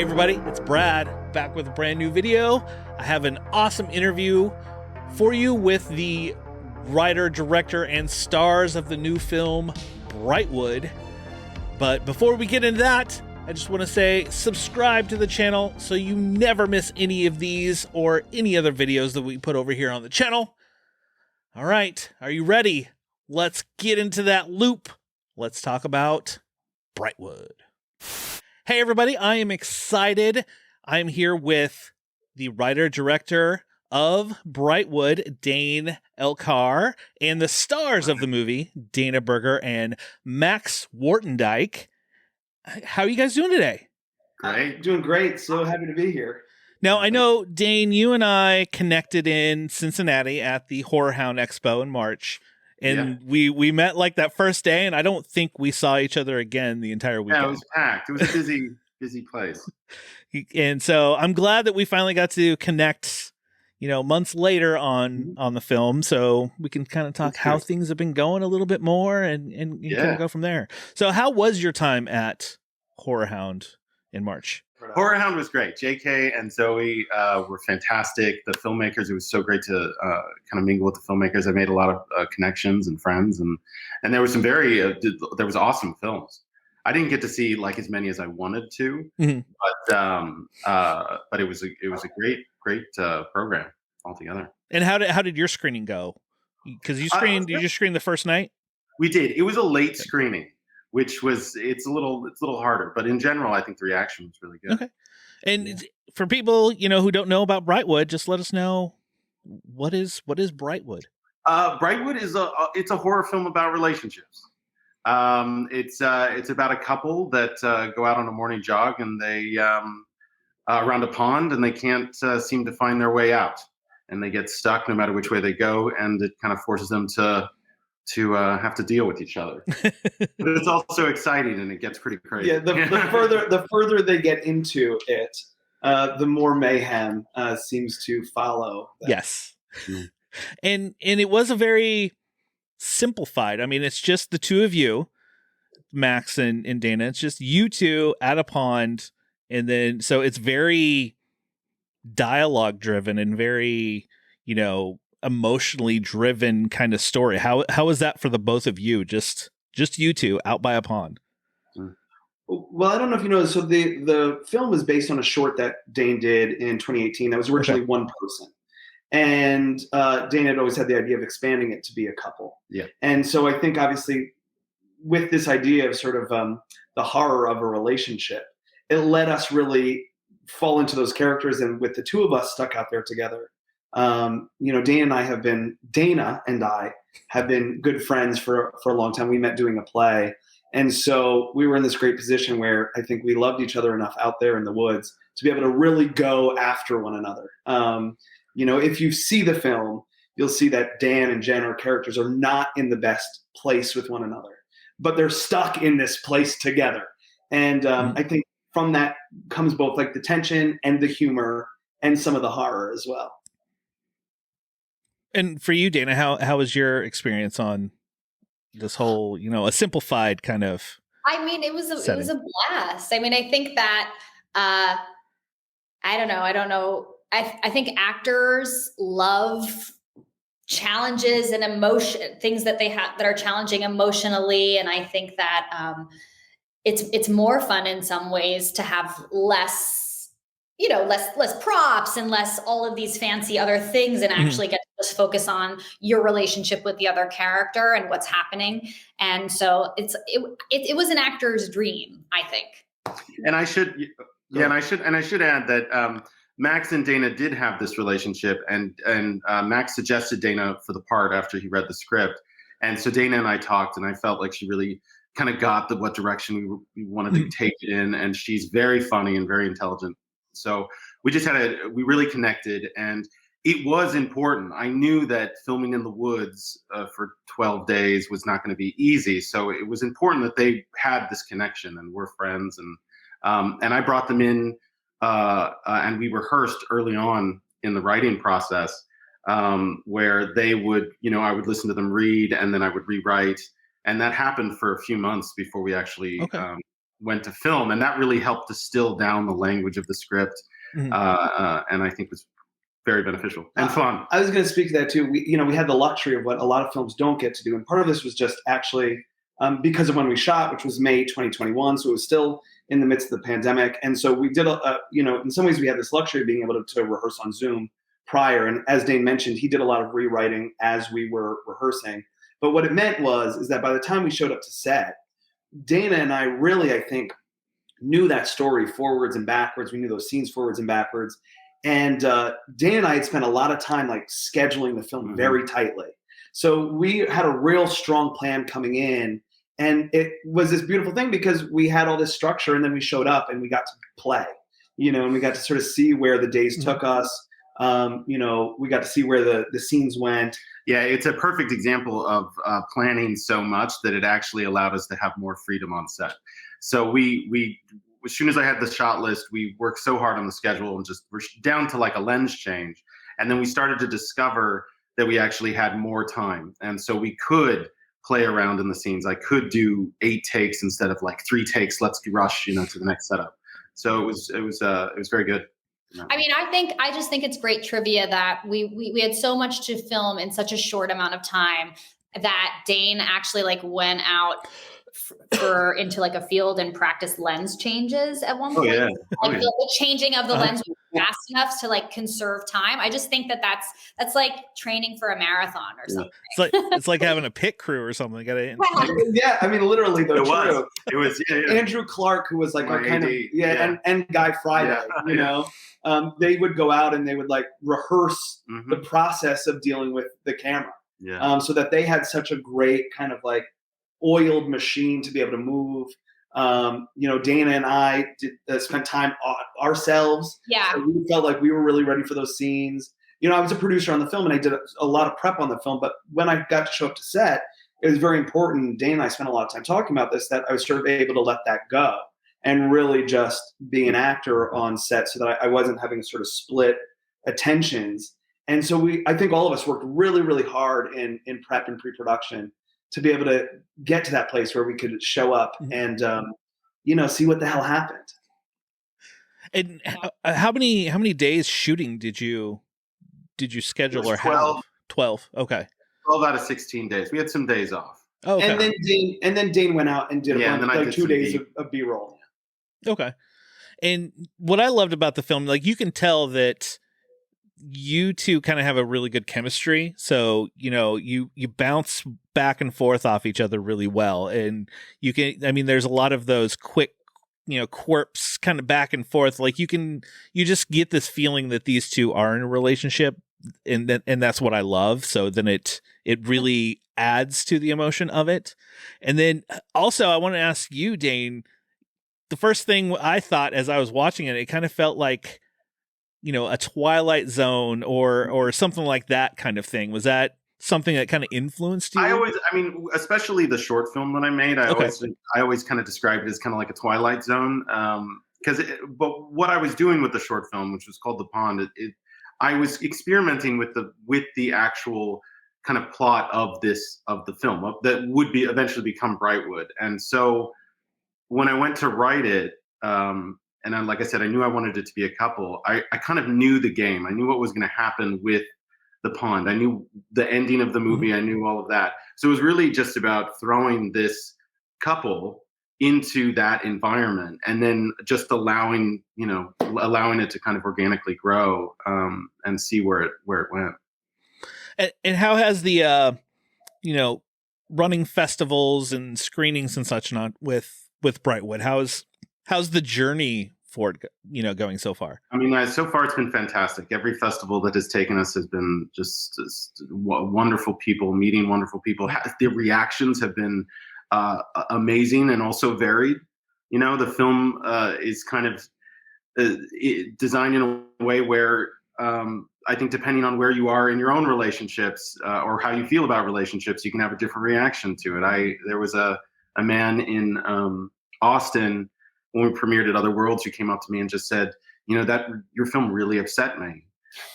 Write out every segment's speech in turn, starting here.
everybody, it's Brad, back with a brand new video. I have an awesome interview for you with the writer, director, and stars of the new film, Brightwood. But before we get into that, I just want to say subscribe to the channel so you never miss any of these or any other videos that we put over here on the channel. All right, are you ready? Let's get into that loop. Let's talk about Brightwood. Hey everybody, I am excited. I'm here with the writer-director of Brightwood, Dane, Elcar, and the stars of the movie, Dana Berger and Max Woertendyke. How are you guys doing today? Great. Doing great. So happy to be here. Now, I know, Dane, you and I connected in Cincinnati at the Horror Hound Expo in March. And we met like that first day, and I don't think we saw each other again the entire weekend. Yeah, it was packed. It was a busy place. And so I'm glad that we finally got to connect, months later on the film, so we can kind of talk how things have been going a little bit more and kind of go from there. So how was your time at Horror Hound in March? Horror Hound was great. JK and Zoe were fantastic. The filmmakers, it was so great to kind of mingle with the filmmakers. I made a lot of connections and friends, and there was some there was awesome films. I didn't get to see like as many as I wanted to, but it was a great program altogether. And how did your screening go? Because you screened the first night? We did. It was a late screening, which was it's a little harder, but in general, I think the reaction was really good. Okay, and for people who don't know about Brightwood, just let us know what is Brightwood. Brightwood is it's a horror film about relationships. It's about a couple that go out on a morning jog and they around a pond and they can't seem to find their way out, and they get stuck no matter which way they go, and it kind of forces them to have to deal with each other. But it's also exciting and it gets pretty crazy. Yeah, the further they get into it, the more mayhem seems to follow. Yes. And it was a very simplified. I mean, it's just the two of you, Max and Dana. It's just you two at a pond, and then so it's very dialogue driven and very, emotionally driven kind of story. How is that for the both of you? Just you two out by a pond. Well, I don't know if you know. So the film is based on a short that Dane did in 2018. That was originally one person, and Dane had always had the idea of expanding it to be a couple. Yeah. And so I think obviously with this idea of sort of the horror of a relationship, it let us really fall into those characters, and with the two of us stuck out there together. Dana and I have been good friends for a long time. We met doing a play. And so we were in this great position where I think we loved each other enough out there in the woods to be able to really go after one another. If you see the film, you'll see that Dan and Jen, our characters, are not in the best place with one another, but they're stuck in this place together. And I think from that comes both like the tension and the humor and some of the horror as well. And for you, Dana, how was your experience on this whole, a simplified kind of? I mean, it was a blast. I mean, I think that I don't know. I think actors love challenges and emotion, things that they have that are challenging emotionally, and I think that it's more fun in some ways to have less props and less all of these fancy other things, and actually get to just focus on your relationship with the other character and what's happening. And so it was an actor's dream, I think. And I should add that Max and Dana did have this relationship, and Max suggested Dana for the part after he read the script. And so Dana and I talked, and I felt like she really kind of got what direction we wanted to take it in. And she's very funny and very intelligent. So we really connected, and it was important. I knew that filming in the woods for 12 days was not going to be easy. So it was important that they had this connection and we're friends. And I brought them in and we rehearsed early on in the writing process where they would, I would listen to them read and then I would rewrite. And that happened for a few months before we actually went to film, and that really helped distill down the language of the script, and I think was very beneficial and fun. I was going to speak to that too. We had the luxury of what a lot of films don't get to do, and part of this was just actually because of when we shot, which was May 2021, so it was still in the midst of the pandemic, and so we did in some ways we had this luxury of being able to rehearse on Zoom prior. And as Dane mentioned, he did a lot of rewriting as we were rehearsing. But what it meant is that by the time we showed up to set, Dana and I really, I think, knew that story forwards and backwards. We knew those scenes forwards and backwards. And Dana and I had spent a lot of time like scheduling the film very tightly. So we had a real strong plan coming in. And it was this beautiful thing because we had all this structure, and then we showed up and we got to play, and we got to sort of see where the days took us. We got to see where the scenes went. Yeah, it's a perfect example of planning so much that it actually allowed us to have more freedom on set. So we as soon as I had the shot list, we worked so hard on the schedule and we're down to like a lens change. And then we started to discover that we actually had more time. And so we could play around in the scenes. I could do 8 takes instead of like 3 takes. Let's rush, to the next setup. So it was very good. I mean, I just think it's great trivia that we had so much to film in such a short amount of time that Dane actually like went out into like a field and practiced lens changes at one point. The changing of the lens was fast enough to like conserve time. I just think that's like training for a marathon or something. It's like having a pit crew or something. Yeah, I mean, literally though. It was Andrew Clark, who was like our kind AD, and Guy Friday, they would go out and they would like rehearse the process of dealing with the camera. Yeah. So that they had such a great kind of like oiled machine to be able to move. Dana and I spent time ourselves. Yeah. So we felt like we were really ready for those scenes. I was a producer on the film and I did a lot of prep on the film, but when I got to show up to set, it was very important. Dana and I spent a lot of time talking about this, that I was sort of able to let that go and really just be an actor on set so that I wasn't having to sort of split attentions. And so I think all of us worked really, really hard in prep and pre-production to be able to get to that place where we could show up and, see what the hell happened. And how many days shooting did you schedule or 12. have? 12. Okay. 12 out of 16 days. We had some days off. Oh, okay. And then Dane went out and did like 2 days of B-roll. Okay. And what I loved about the film, like you can tell that you two kind of have a really good chemistry. So, you bounce back and forth off each other really well. And there's a lot of those quick, quirps kind of back and forth. Like you just get this feeling that these two are in a relationship, and that's what I love. So then it really adds to the emotion of it. And then also I want to ask you, Dane, the first thing I thought as I was watching it kind of felt like, a Twilight Zone or something like that kind of thing. Was that something that kind of influenced you? Especially the short film that I made, I always kind of described it as kind of like a Twilight Zone. But what I was doing with the short film, which was called The Pond, I was experimenting with the actual kind of plot of the film that would eventually become Brightwood. And so when I went to write it, and then, like I said, I knew I wanted it to be a couple. I kind of knew the game. I knew what was going to happen with The Pond. I knew the ending of the movie. I knew all of that. So it was really just about throwing this couple into that environment and then just allowing it to kind of organically grow and see where it went. And how has the running festivals and screenings and such not with Brightwood? How's the journey for it, going so far? So far it's been fantastic. Every festival that has taken us has been just wonderful people, meeting wonderful people. The reactions have been amazing and also varied. The film is kind of designed in a way where I think depending on where you are in your own relationships or how you feel about relationships, you can have a different reaction to it. There was a man in Austin when we premiered at Other Worlds who came up to me and just said, that your film really upset me.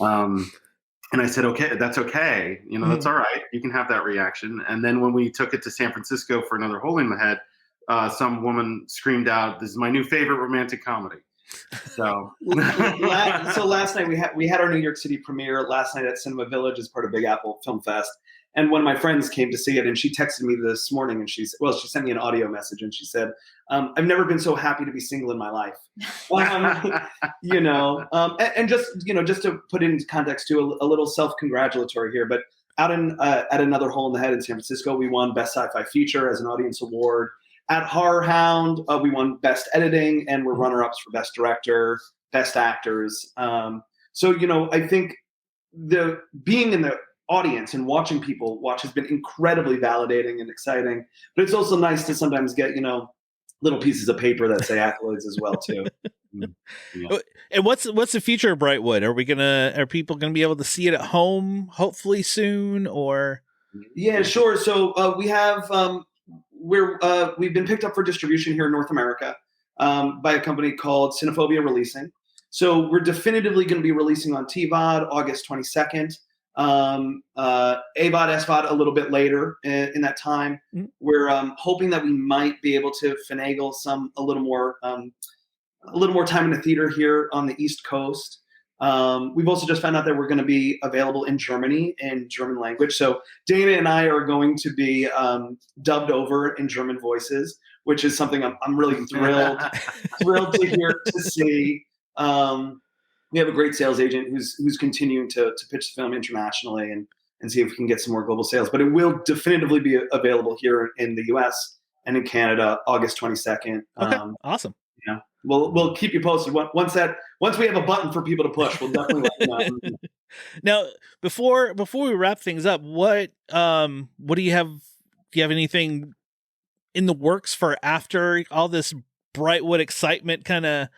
And I said, okay, that's okay. That's all right. You can have that reaction. And then when we took it to San Francisco for another Hole in the Head, some woman screamed out, "This is my new favorite romantic comedy." So, so last night we had our New York City premiere last night at Cinema Village as part of Big Apple Film Fest, and one of my friends came to see it, and she texted me this morning, and she sent me an audio message, and she said, "I've never been so happy to be single in my life." And just to put into context too, a little self-congratulatory here, but out at Another Hole in the Head in San Francisco, we won Best Sci-Fi Feature as an audience award. At Horror Hound, we won Best Editing, and we're runner-ups for Best Director, Best Actors. So, I think the being in the audience and watching people watch has been incredibly validating and exciting. But it's also nice to sometimes get, little pieces of paper that say accolades as well too. Yeah. And what's the future of Brightwood? Are people gonna be able to see it at home hopefully soon, or? Yeah, sure. So we have. We've been picked up for distribution here in North America by a company called Cinephobia Releasing. So we're definitively going to be releasing on TVOD August 22nd, AVOD, SVOD a little bit later in that time. Mm-hmm. We're hoping that we might be able to finagle a little more time in the theater here on the East Coast. We've also just found out that we're going to be available in Germany in German language. So Dana and I are going to be dubbed over in German voices, which is something I'm really thrilled to see. We have a great sales agent who's continuing to pitch the film internationally and see if we can get some more global sales. But it will definitively be available here in the US and in Canada August 22nd. Okay, awesome. Yeah. We'll keep you posted. Once we have a button for people to push, we'll definitely let you know. Now, before we wrap things up, what do you have? Do you have anything in the works for after all this Brightwood excitement kind of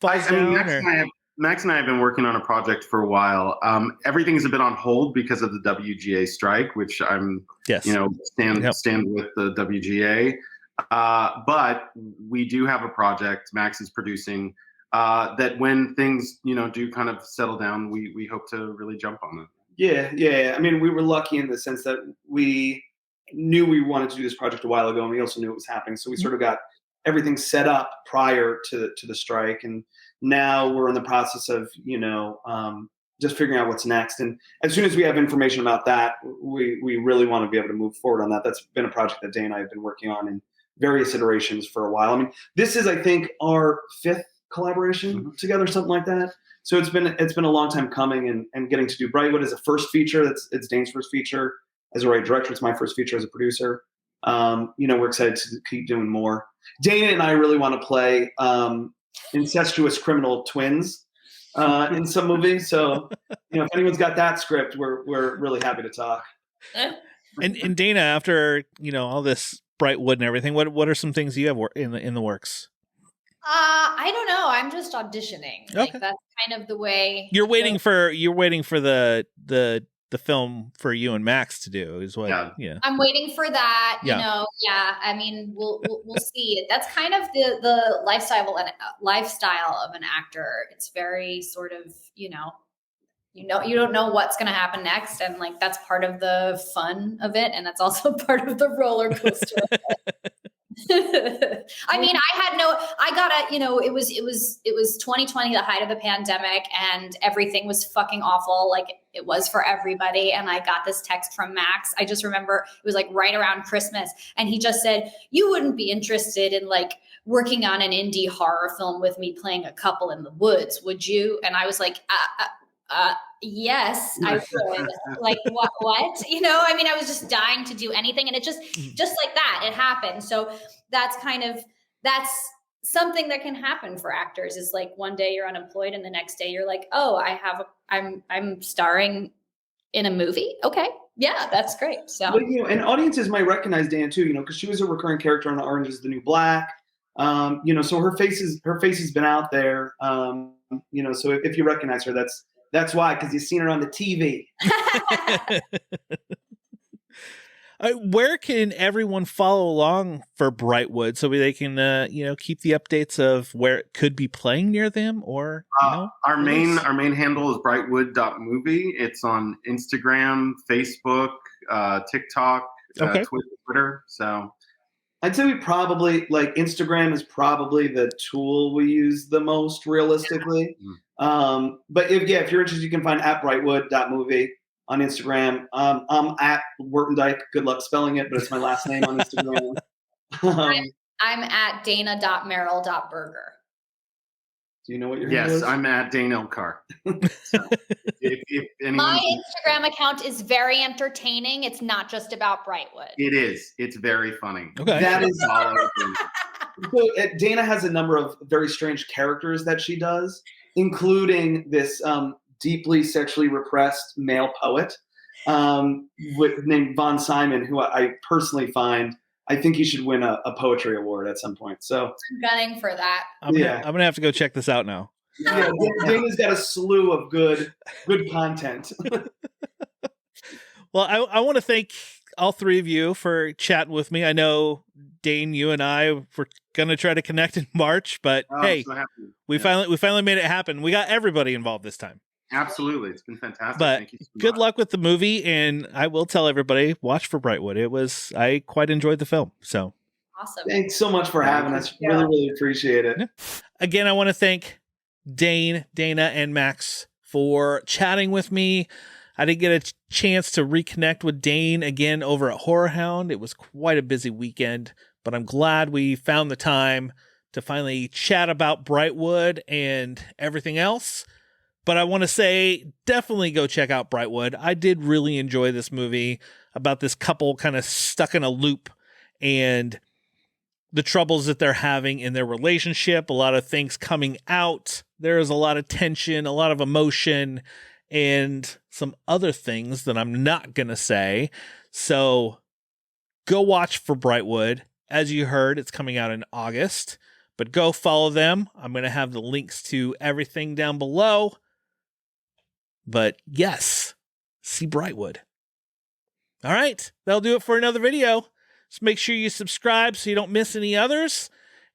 falls down? Max and I have been working on a project for a while. Everything's a bit on hold because of the WGA strike, which I'm stand with the WGA. But we do have a project Max is producing that when things, do kind of settle down, we hope to really jump on it. Yeah. I mean, we were lucky in the sense that we knew we wanted to do this project a while ago, and we also knew it was happening. So we sort of got everything set up prior to the strike. And now we're in the process of, just figuring out what's next. And as soon as we have information about that, we really want to be able to move forward on that. That's been a project that Dane and I have been working on in various iterations for a while. I mean, this is, I think, our 5th collaboration together, something like that. So it's been a long time coming, and getting to do Brightwood as a first feature. It's Dane's first feature as a writer director. It's my first feature as a producer. We're excited to keep doing more. Dana and I really want to play incestuous criminal twins in some movies. So, if anyone's got that script, we're really happy to talk. And Dana, after all this Brightwood and everything, what are some things you have in the works? I don't know. I'm just auditioning. Like, that's kind of the way you're waiting for the film for you and Max to do is what. Yeah. I'm waiting for that. Yeah. I mean, we'll see. That's kind of the lifestyle of an actor. It's very sort of, you don't know what's going to happen next. And like, that's part of the fun of it. And that's also part of the roller coaster. I mean, it was 2020, the height of the pandemic, and everything was fucking awful. Like it was for everybody. And I got this text from Max. I just remember it was like right around Christmas. And he just said, "You wouldn't be interested in like working on an indie horror film with me playing a couple in the woods, would you?" And I was like, yes, I would. Like, what? I mean, I was just dying to do anything. And it just like that, it happened. So that's something that can happen for actors, is like one day you're unemployed and the next day you're like, oh, I'm starring in a movie. Okay. Yeah, that's great. So, and audiences might recognize Dan too, because she was a recurring character on Orange is the New Black. So her face has been out there. So if you recognize her, that's why, because you've seen her on the TV. Where can everyone follow along for Brightwood so they can, keep the updates of where it could be playing near them? Or our main handle is brightwood.movie. It's on Instagram, Facebook, TikTok, Twitter. So I'd say we probably, like, Instagram is probably the tool we use the most realistically. But if you're interested, you can find at brightwood.movie on Instagram. I'm at Woertendyke. Good luck spelling it, but it's my last name on Instagram. I'm at dana.merrill.berger. Do you know what your handle is? Yes, I'm at Dane Elcar. So if my Instagram account is very entertaining. It's not just about Brightwood. It is. It's very funny. Okay. That is so Dana has a number of very strange characters that she does, including this deeply sexually repressed male poet named Von Simon, who I personally find, I think he should win a poetry award at some point. So I'm gunning for that. I'm gonna have to go check this out now. Yeah, Dana's got a slew of good content. Well, I want to thank all three of you for chatting with me. I know, Dane, you and I were gonna try to connect in March, but hey, so we finally made it happen. We got everybody involved this time. Absolutely, it's been fantastic. But thank you so good much. luck with the movie, and I will tell everybody, watch for Brightwood. I quite enjoyed the film. So awesome. Thanks so much for having us. Really, really appreciate it. Yeah. Again, I want to thank Dane, Dana, and Max for chatting with me. I didn't get a chance to reconnect with Dane again over at Horror Hound. It was quite a busy weekend, but I'm glad we found the time to finally chat about Brightwood and everything else. But I want to say, definitely go check out Brightwood. I did really enjoy this movie about this couple kind of stuck in a loop and the troubles that they're having in their relationship, a lot of things coming out. There is a lot of tension, a lot of emotion, and some other things that I'm not going to say. So go watch for Brightwood. As you heard, it's coming out in August, but go follow them. I'm going to have the links to everything down below. But yes, see Brightwood. All right, that'll do it for another video. Just make sure you subscribe so you don't miss any others.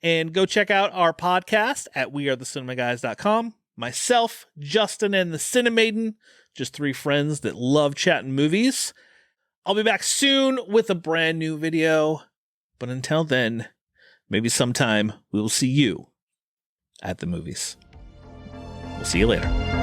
And go check out our podcast at wearethecinemaguys.com. Myself, Justin, and the Cinemaiden, just three friends that love chatting movies. I'll be back soon with a brand new video. But until then, maybe sometime we will see you at the movies. We'll see you later.